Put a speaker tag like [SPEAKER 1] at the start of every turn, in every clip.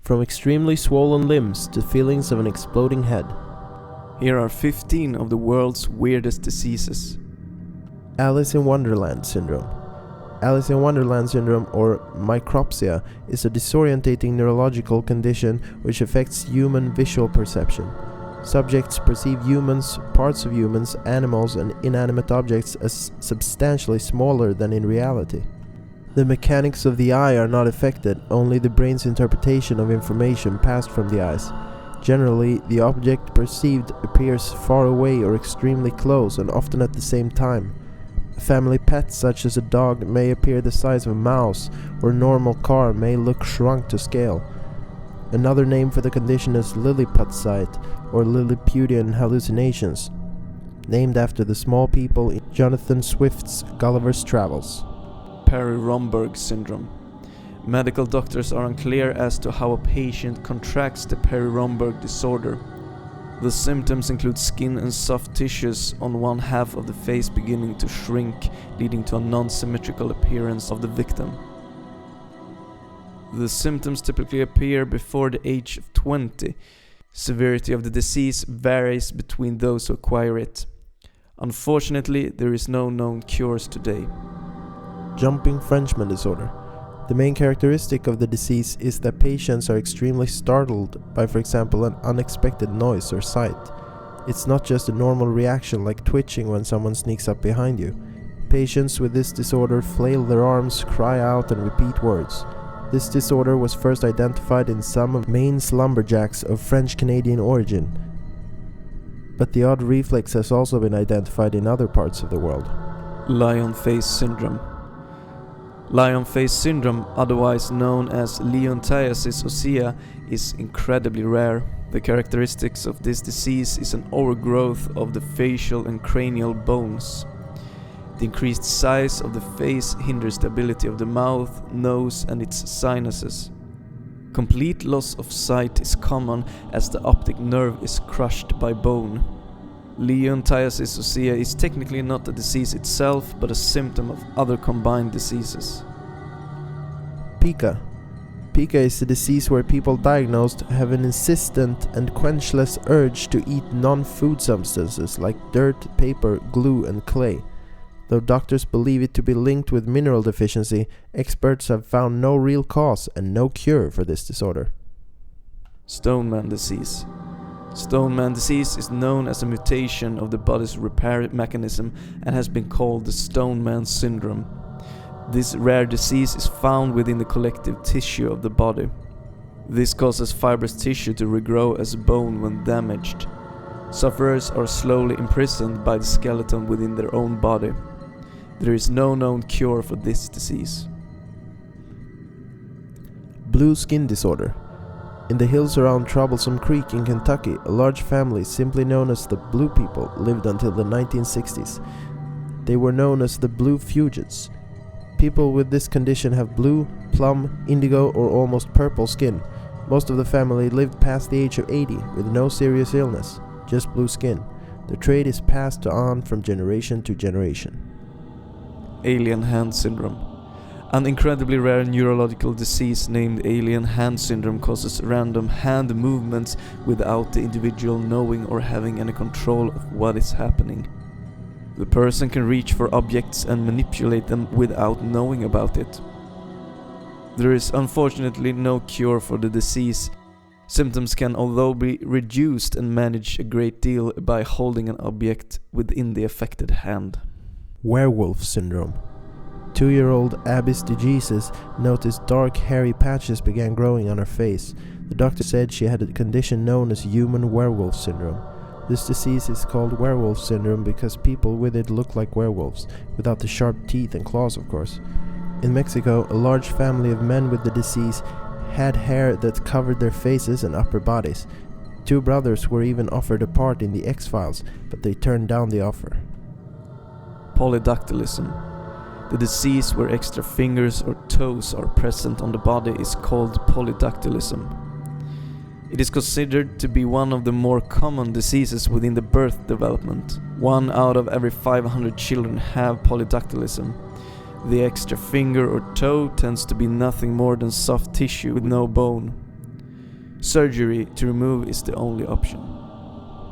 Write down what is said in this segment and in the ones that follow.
[SPEAKER 1] from extremely swollen limbs to feelings of an exploding head.
[SPEAKER 2] Here are 15 of the world's weirdest diseases.
[SPEAKER 1] Alice in Wonderland syndrome. Alice in Wonderland syndrome, or micropsia, is a disorientating neurological condition which affects human visual perception. Subjects perceive humans, parts of humans, animals, and inanimate objects as substantially smaller than in reality. The mechanics of the eye are not affected, only the brain's interpretation of information passed from the eyes. Generally, the object perceived appears far away or extremely close, and often at the same time. A family pet such as a dog may appear the size of a mouse, or a normal car may look shrunk to scale. Another name for the condition is Lilliput sight, or Lilliputian hallucinations, named after the small people in Jonathan Swift's Gulliver's Travels.
[SPEAKER 2] PARRY-ROMBERG syndrome. Medical doctors are unclear as to how a patient contracts the PARRY-ROMBERG disorder. The symptoms include skin and soft tissues on one half of the face beginning to shrink, leading to a non-symmetrical appearance of the victim. The symptoms typically appear before the age of 20. Severity of the disease varies between those who acquire it. Unfortunately, there is no known cures today.
[SPEAKER 1] Jumping Frenchman disorder. The main characteristic of the disease is that patients are extremely startled by, for example, an unexpected noise or sight. It's not just a normal reaction like twitching when someone sneaks up behind you. Patients with this disorder flail their arms, cry out, and repeat words. This disorder was first identified in some of Maine's lumberjacks of French-Canadian origin, but the odd reflex has also been identified in other parts of the world.
[SPEAKER 2] Lion face syndrome. Lion face syndrome, otherwise known as elephantiasis osseosa, is incredibly rare. The characteristics of this disease is an overgrowth of the facial and cranial bones. The increased size of the face hinders the ability of the mouth, nose, and its sinuses. Complete loss of sight is common as the optic nerve is crushed by bone. Elephantiasis osseosa is technically not a disease itself, but a symptom of other combined diseases.
[SPEAKER 1] Pica. Pica is a disease where people diagnosed have an insistent and quenchless urge to eat non-food substances like dirt, paper, glue, and clay. Though doctors believe it to be linked with mineral deficiency, experts have found no real cause and no cure for this disorder.
[SPEAKER 2] STONEMAN disease. STONEMAN disease is known as a mutation of the body's repair mechanism and has been called the STONEMAN syndrome. This rare disease is found within the collective tissue of the body. This causes fibrous tissue to regrow as bone when damaged. Sufferers are slowly imprisoned by the skeleton within their own body. There is no known cure for this disease.
[SPEAKER 1] Blue skin disorder. In the hills around Troublesome Creek in Kentucky, a large family simply known as the Blue People lived until the 1960s. They were known as the Blue Fugites. People with this condition have blue, plum, indigo, or almost purple skin. Most of the family lived past the age of 80 with no serious illness, just blue skin. The trait is passed on from generation to generation.
[SPEAKER 2] Alien hand syndrome. An incredibly rare neurological disease named alien hand syndrome causes random hand movements without the individual knowing or having any control of what is happening. The person can reach for objects and manipulate them without knowing about it. There is unfortunately no cure for the disease. Symptoms can although be reduced and managed a great deal by holding an object within the affected hand.
[SPEAKER 1] Werewolf syndrome. 2-year-old Abyss DECEASE noticed dark hairy patches began growing on her face. The doctor said she had a condition known as human werewolf syndrome. This disease is called werewolf syndrome because people with it look like werewolves, without the sharp teeth and claws, of course. In Mexico, a large family of men with the disease had hair that covered their faces and upper bodies. 2 brothers were even offered a part in the X-Files, but they turned down the offer.
[SPEAKER 2] Polydactylism. The disease where extra fingers or toes are present on the body is called polydactylism. It is considered to be one of the more common diseases within the birth development. 1 out of every 500 children have polydactylism. The extra finger or toe tends to be nothing more than soft tissue with no bone. Surgery to remove is the only option.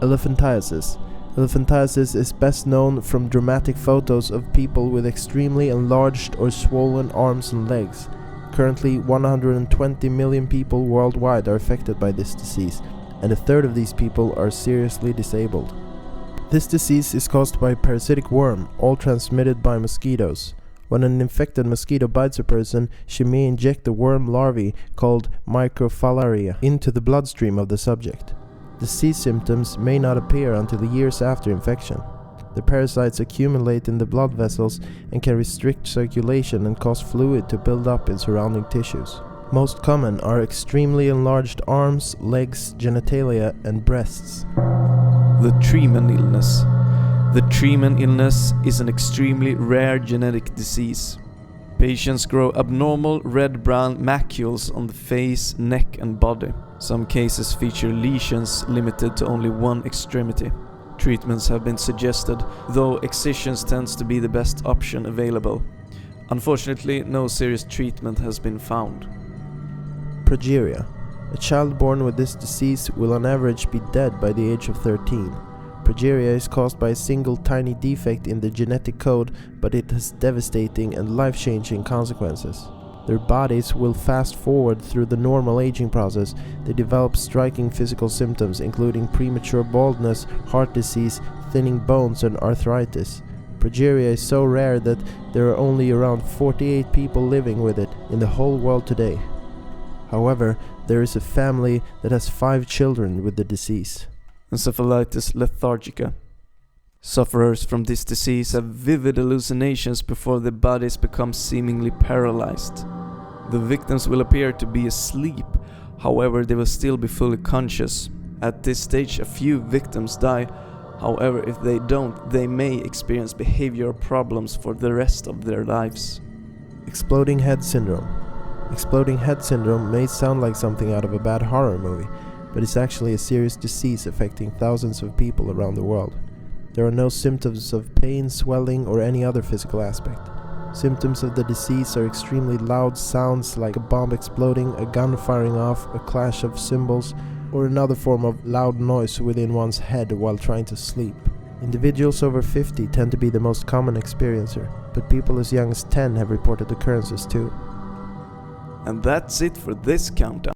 [SPEAKER 1] Elephantiasis. Elephantiasis is best known from dramatic photos of people with extremely enlarged or swollen arms and legs. Currently, 120 million people worldwide are affected by this disease, and a third of these people are seriously disabled. This disease is caused by a parasitic worm, all transmitted by mosquitoes. When an infected mosquito bites a person, she may inject the worm larvae, called microfilaria, into the bloodstream of the subject. Disease symptoms may not appear until years after infection. The parasites accumulate in the blood vessels and can restrict circulation and cause fluid to build up in surrounding tissues. Most common are extremely enlarged arms, legs, genitalia, and breasts.
[SPEAKER 2] The Treman illness. The Treman illness is an extremely rare genetic disease. Patients grow abnormal red-brown macules on the face, neck and body. Some cases feature lesions limited to only one extremity. Treatments have been suggested, though excisions tends to be the best option available. Unfortunately, no serious treatment has been found.
[SPEAKER 1] Progeria. A child born with this disease will on average be dead by the age of 13. Progeria is caused by a single tiny defect in the genetic code, but it has devastating and life-changing consequences. Their bodies will fast forward through the normal aging process. They develop striking physical symptoms including premature baldness, heart disease, thinning bones and arthritis. Progeria is so rare that there are only around 48 people living with it in the whole world today. However, there is a family that has 5 children with the disease.
[SPEAKER 2] Encephalitis lethargica. Sufferers from this disease have vivid hallucinations before their bodies become seemingly paralyzed. The victims will appear to be asleep, however they will still be fully conscious. At this stage a few victims die, however if they don't, they may experience behavioral problems for the rest of their lives.
[SPEAKER 1] Exploding head syndrome. Exploding head syndrome may sound like something out of a bad horror movie, but it's actually a serious disease affecting thousands of people around the world. There are no symptoms of pain, swelling, or any other physical aspect. Symptoms of the disease are extremely loud sounds like a bomb exploding, a gun firing off, a clash of cymbals, or another form of loud noise within one's head while trying to sleep. Individuals over 50 tend to be the most common experiencer, but people as young as 10 have reported occurrences too.
[SPEAKER 2] And that's it for this countdown.